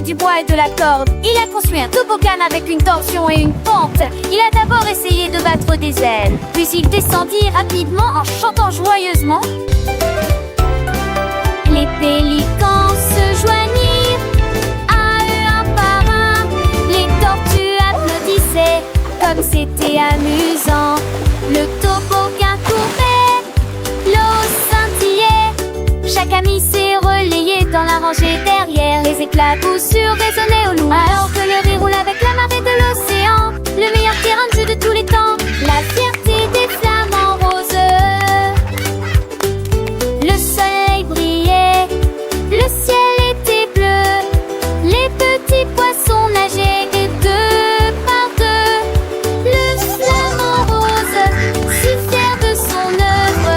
du bois et de la corde, il a construit un toboggan avec une torsion et une pente. Il a d'abord essayé de battre des ailes, puis il descendit rapidement en chantant joyeusement. Les pélicans se joignirent à eux un par un. Les tortues applaudissaient comme c'était amusant. Le toboggan courait, l'eau scintillait. Chaque ami s'est relayé dans la rangée derrière. Les éclaboussures résonnaient au loin, alors que le riz roule avec la marée de l'océan. Le meilleur terrain de jeu de tous les temps, la fierté des flamants roses. Le soleil brillait, le ciel était bleu. Les petits poissons nageaient deux par deux. Le flamant rose, si fier de son œuvre,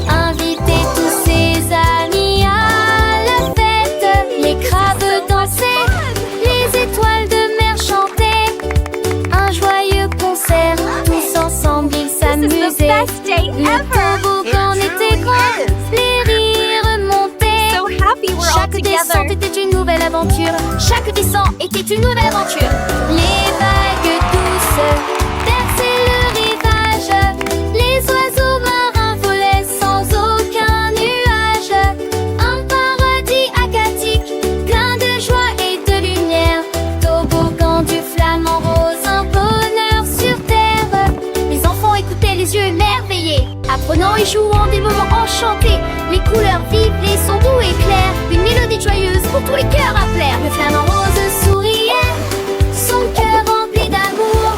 invitait tous ses amis à la fête. Les crabes dansaient, les étoiles de mer chantaient. Un joyeux concert, tous ensemble ils s'amusaient. Le toboggan était grand, les rires montaient. Chaque descente était une nouvelle aventure. Chaque descente était une nouvelle aventure. Les vagues douces berçaient le rivage. Les oiseaux marins volaient sans aucun nuage. Un paradis aquatique, plein de joie et de lumière. Toboggan du flamant rose, un bonheur sur terre. Les enfants écoutaient les yeux émerveillés, apprenant et jouant des moments enchantés. Les couleurs vives, les sons doux et clairs, une mélodie joyeuse pour tous les cœurs à plaire. Le flamant rose souriait, son cœur rempli d'amour,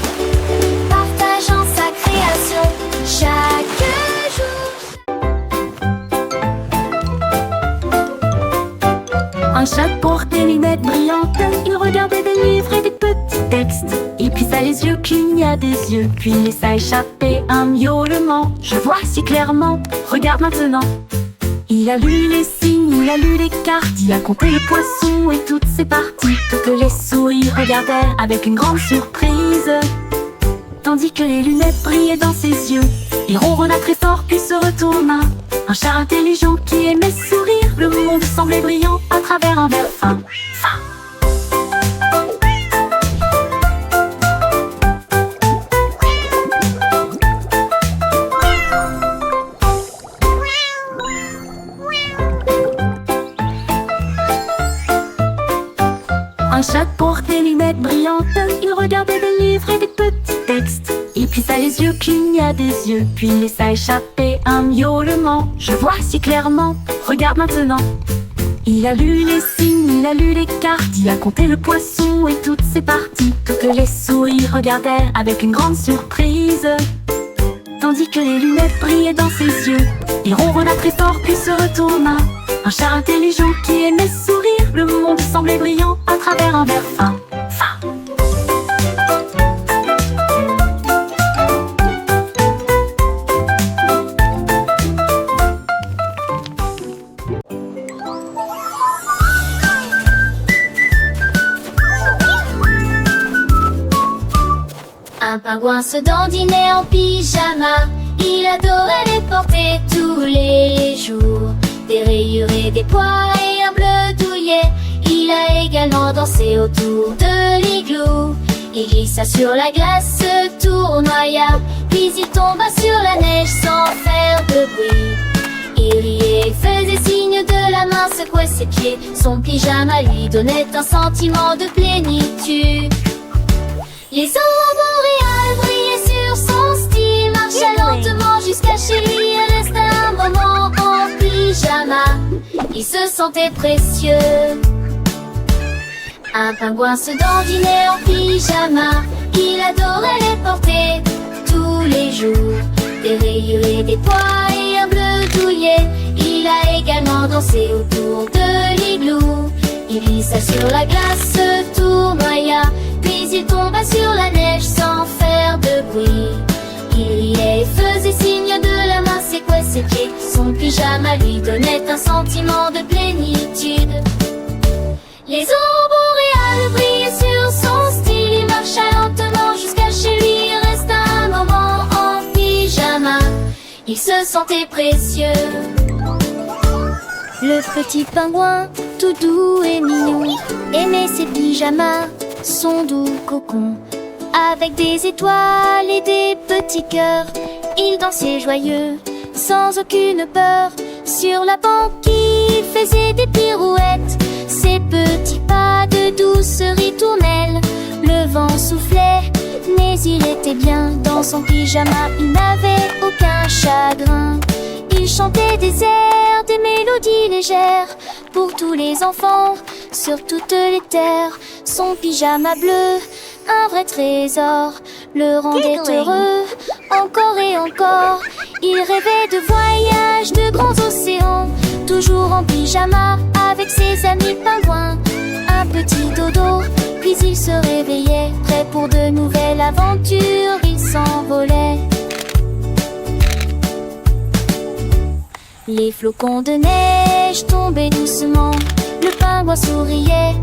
partageant sa création chaque jour. Un chat portait des lunettes brillantes, il regardait des livres et des petits textes. Il plissa les yeux, cligna des yeux, puis laissa échapper un miaulement. Je vois si clairement, regarde maintenant. Il a lu les signes, il a lu les cartes, il a compté les poissons et toutes ses parties. Toutes les souris regardèrent avec une grande surprise, tandis que les lunettes brillaient dans ses yeux. Il ronronna très fort puis se retourna. Un chat intelligent qui aimait sourire. Le monde semblait brillant à travers un verre fin. Un chat portait des lunettes brillantes, il regardait des livres et des petits textes. Il plissa les yeux, cligna des yeux, puis laissa échapper un miaulement. Je vois si clairement, regarde maintenant. Il a lu les signes, il a lu les cartes, il a compté le poisson et toutes ses parties. Toutes les souris regardèrent avec une grande surprise, tandis que les lunettes brillaient dans ses yeux. Il ronronna très fort puis se retourna. Un chat intelligent qui aimait sourire. Le monde semblait brillant à travers un verre fin. Un pingouin se dandinait en pyjama. Il adorait les porter tous les jours. Des rayures et des pois et un bleu douillet. Il a également dansé autour de l'igloo. Il glissa sur la glace, se tournoya, puis il tomba sur la neige sans faire de bruit. Il riait, faisait signe de la main, secouait ses pieds. Son pyjama lui donnait un sentiment de plénitude. Les ombres boréales brillaient sur son style. Marcha lentement jusqu'à chez lui et resta un moment en pyjama. Il se sentait précieux. Un pingouin se dandinait en pyjama. Il adorait les porter tous les jours. Des rayures et des pois et un bleu douillet. Il a également dansé autour de l'igloo. Il glissa sur la glace, se tournoya, puis il tomba sur la neige sans faire de bruit. Il riait et faisait signe de la main, secouait ses pieds. Son pyjama lui donnait un sentiment de plénitude. Les ombres boréales brillaient sur son style. Il marcha lentement jusqu'à chez lui et resta un moment en pyjama. Il se sentait précieux. Le petit pingouin, tout doux et mignon. Aimer ses pyjamas, son doux cocon. Avec des étoiles et des petits cœurs, il dansait joyeux, sans aucune peur. Sur la banquise, faisait des pirouettes. Ses petits pas de douce ritournelle. Le vent soufflait, mais il était bien. Dans son pyjama, il n'avait aucun chagrin. Il chantait des airs, des mélodies légères pour tous les enfants, sur toutes les terres. Son pyjama bleu, un vrai trésor, le rendait heureux, encore et encore. Il rêvait de voyages, de grands océans, toujours en pyjama avec ses amis pingouins. Un petit dodo, puis il se réveillait, prêt pour de nouvelles aventures, il s'envolait. Les flocons de neige tombaient doucement, le pingouin souriait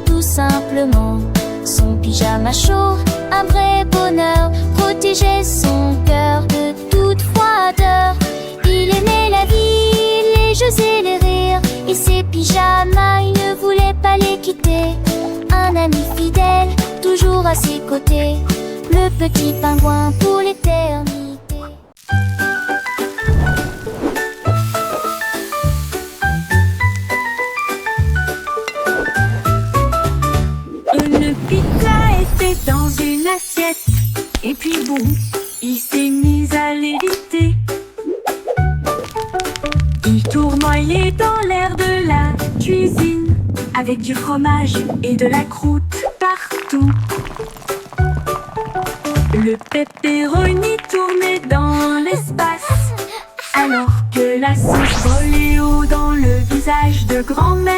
tout simplement. Son pyjama chaud, un vrai bonheur, protégeait son cœur de toute froideur. Il aimait la vie, les jeux et les rires, et ses pyjamas, il ne voulait pas les quitter. Un ami fidèle, toujours à ses côtés, le petit pingouin pour l'éternité. Une pizza était dans une assiette, et puis boum, il s'est mis à léviter. Il tournoyait dans l'air de la cuisine, avec du fromage et de la croûte partout. Le pepperoni tournait dans l'espace, alors que la sauce volait haut dans le visage de grand-mère.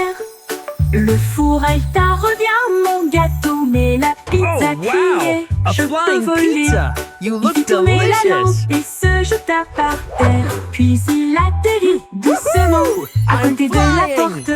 Le four Alta revient mon gâteau, mais la pizza criait, A je peux flying voler. pizza! You Il look fit tourner la lampe delicious! et se jeta par terre, puis il atterrit doucement à côté de la flying. porte.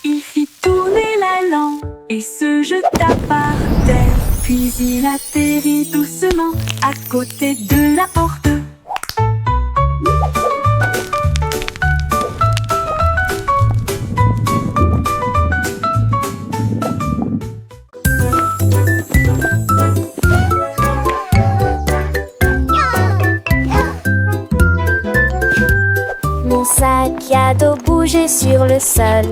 Il fit tourner la lampe et se jeta par terre, puis il atterrit doucement à côté de la porte. Mon sac à dos bougeait sur le sol.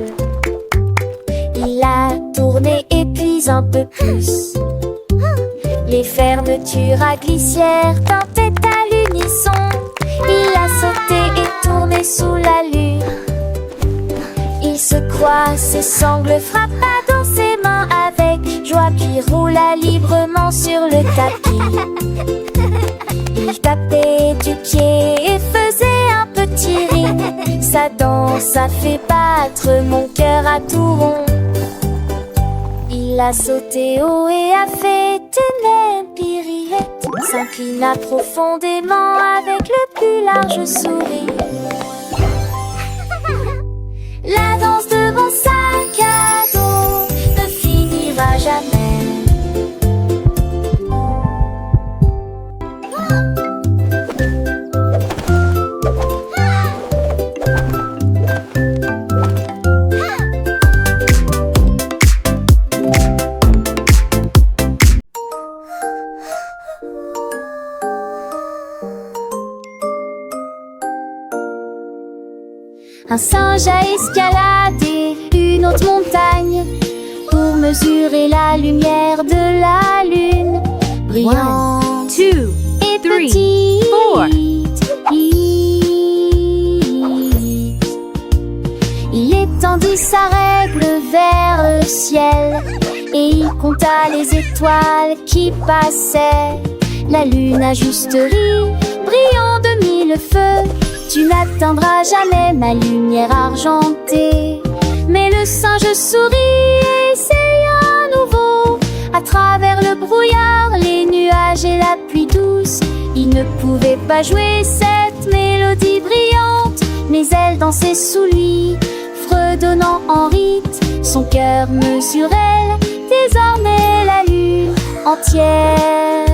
Il a tourné et puis un peu plus. Les fermetures à glissière tentaient à l'unisson. Il a sauté et tourné sous la lune. Il se croit, ses sangles frappa dans ses mains avec joie, puis roula librement sur le tapis. Il tapait du pied et faisait un petit ring. Sa danse a fait battre mon cœur à tout rond. Il a sauté haut et a fait une pirouette, s'inclina profondément avec le plus large sourire. La danse de mon sac à dos ne finira jamais. Un singe a escaladé une haute montagne pour mesurer la lumière de la lune, brillante 2, et 3, petite. 4. Il étendit sa règle vers le ciel et il compta les étoiles qui passaient. La lune a juste ri, brillant de mille feux. Tu n'atteindras jamais ma lumière argentée. Mais le singe sourit et essaya à nouveau. À travers le brouillard, les nuages et la pluie douce, il ne pouvait pas jouer cette mélodie brillante. mes ailes dansaient sous lui, fredonnant en rite, son cœur mesurait désormais la lune entière.